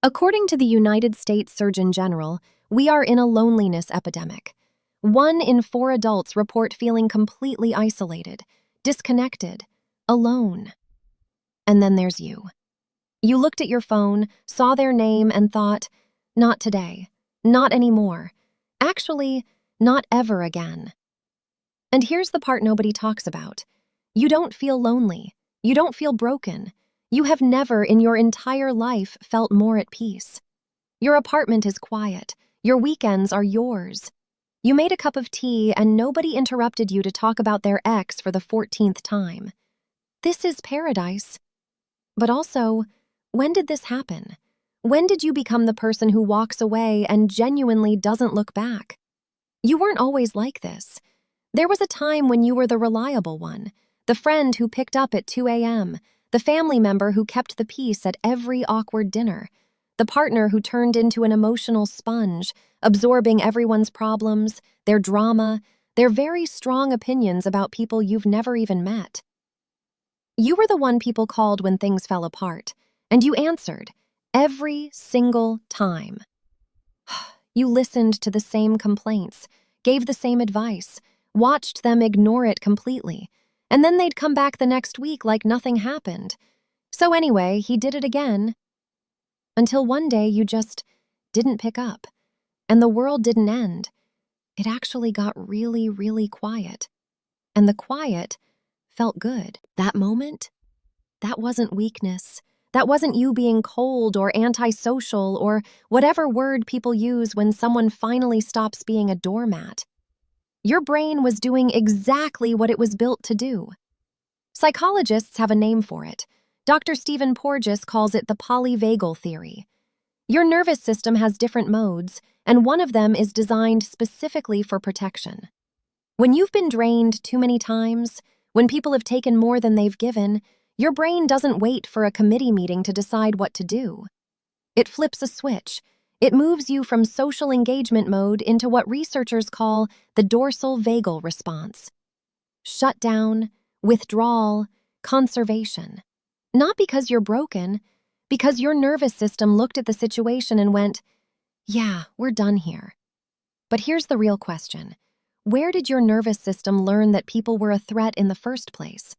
According to the United States Surgeon General, we are in a loneliness epidemic. 1 in 4 adults report feeling completely isolated, disconnected, alone. And then there's you. You looked at your phone, saw their name, and thought, not today, not anymore. Actually, not ever again. And here's the part nobody talks about. You don't feel lonely. You don't feel broken. You have never in your entire life felt more at peace. Your apartment is quiet. Your weekends are yours. You made a cup of tea and nobody interrupted you to talk about their ex for the 14th time. This is paradise. But also, when did this happen? When did you become the person who walks away and genuinely doesn't look back? You weren't always like this. There was a time when you were the reliable one, the friend who picked up at 2 a.m., the family member who kept the peace at every awkward dinner, the partner who turned into an emotional sponge, absorbing everyone's problems, their drama, their very strong opinions about people you've never even met. You were the one people called when things fell apart, and you answered every single time. You listened to the same complaints, gave the same advice, watched them ignore it completely, and then they'd come back the next week like nothing happened. So anyway, he did it again. Until one day you just didn't pick up, and the world didn't end. It actually got really, really quiet. And the quiet felt good. That moment, that wasn't weakness. That wasn't you being cold or antisocial or whatever word people use when someone finally stops being a doormat. Your brain was doing exactly what it was built to do. Psychologists have a name for it. Dr. Porges calls it the Polyvagal Theory. Your nervous system has different modes, and one of them is designed specifically for protection. When you've been drained too many times, when people have taken more than they've given, your brain doesn't wait for a committee meeting to decide what to do. It flips a switch. It moves you from social engagement mode into what researchers call the dorsal vagal response. Shutdown, withdrawal, conservation. Not because you're broken, because your nervous system looked at the situation and went, yeah, we're done here. But here's the real question. Where did your nervous system learn that people were a threat in the first place?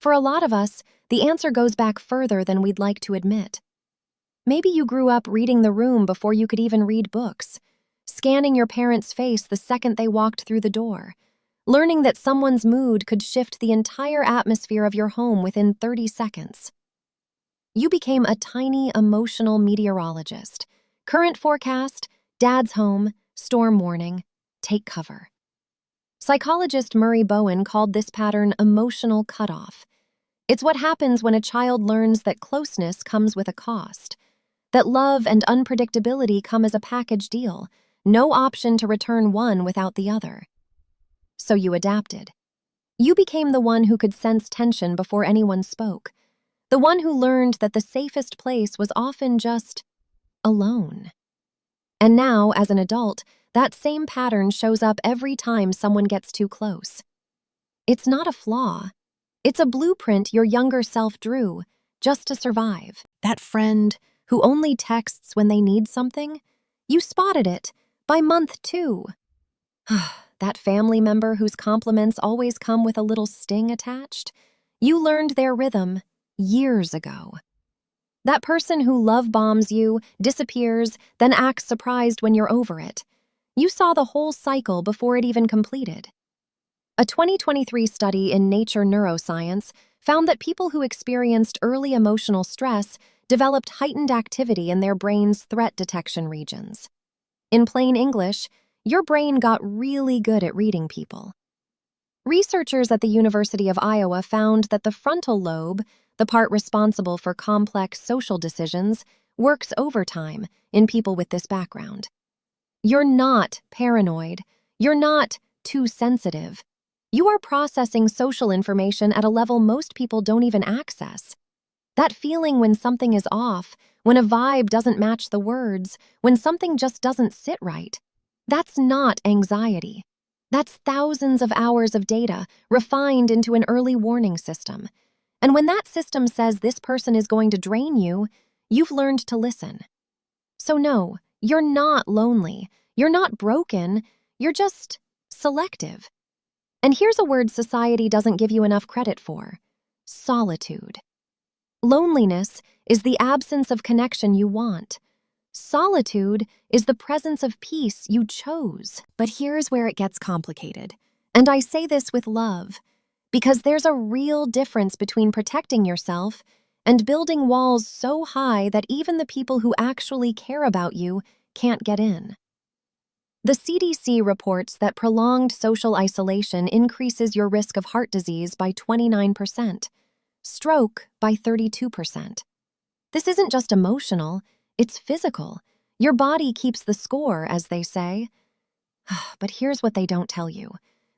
For a lot of us, the answer goes back further than we'd like to admit. Maybe you grew up reading The Room before you could even read books, scanning your parents' face the second they walked through the door, learning that someone's mood could shift the entire atmosphere of your home within 30 seconds. You became a tiny emotional meteorologist. Current forecast, dad's home, storm warning, take cover. Psychologist Murray Bowen called this pattern emotional cutoff. It's what happens when a child learns that closeness comes with a cost, that love and unpredictability come as a package deal, no option to return one without the other. So you adapted. You became the one who could sense tension before anyone spoke, the one who learned that the safest place was often just alone. And now, as an adult, that same pattern shows up every time someone gets too close. It's not a flaw. It's a blueprint your younger self drew just to survive. That friend who only texts when they need something, you spotted it by month 2. That family member whose compliments always come with a little sting attached, you learned their rhythm years ago. That person who love bombs you, disappears, then acts surprised when you're over it. You saw the whole cycle before it even completed. A 2023 study in Nature Neuroscience found that people who experienced early emotional stress developed heightened activity in their brain's threat detection regions. In plain English, your brain got really good at reading people. Researchers at the University of Iowa found that the frontal lobe, the part responsible for complex social decisions, works overtime in people with this background. You're not paranoid. You're not too sensitive. You are processing social information at a level most people don't even access. That feeling when something is off, when a vibe doesn't match the words, when something just doesn't sit right, that's not anxiety. That's thousands of hours of data refined into an early warning system. And when that system says this person is going to drain you, you've learned to listen. So no, you're not lonely. You're not broken. You're just selective. And here's a word society doesn't give you enough credit for: solitude. Loneliness is the absence of connection you want. Solitude is the presence of peace you chose. But here's where it gets complicated. And I say this with love, because there's a real difference between protecting yourself and building walls so high that even the people who actually care about you can't get in. The CDC reports that prolonged social isolation increases your risk of heart disease by 29%, stroke by 32%. This isn't just emotional, it's physical. Your body keeps the score, as they say. But here's what they don't tell you.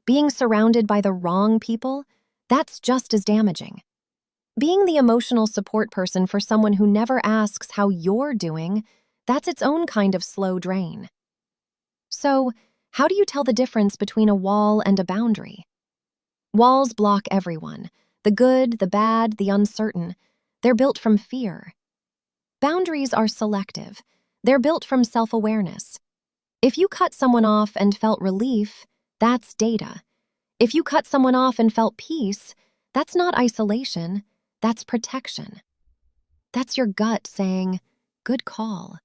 Being surrounded by the wrong people, that's just as damaging. Being the emotional support person for someone who never asks how you're doing, that's its own kind of slow drain. So, how do you tell the difference between a wall and a boundary? Walls block everyone: the good, the bad, the uncertain. They're built from fear. Boundaries are selective. They're built from self-awareness. If you cut someone off and felt relief, that's data. If you cut someone off and felt peace, that's not isolation, that's protection. That's your gut saying, good call.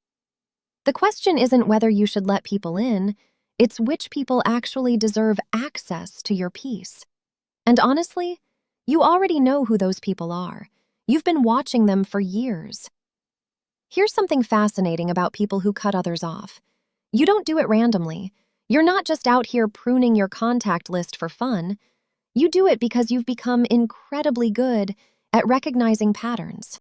The question isn't whether you should let people in, it's which people actually deserve access to your peace. And honestly, you already know who those people are. You've been watching them for years. Here's something fascinating about people who cut others off. You don't do it randomly. You're not just out here pruning your contact list for fun. You do it because you've become incredibly good at recognizing patterns.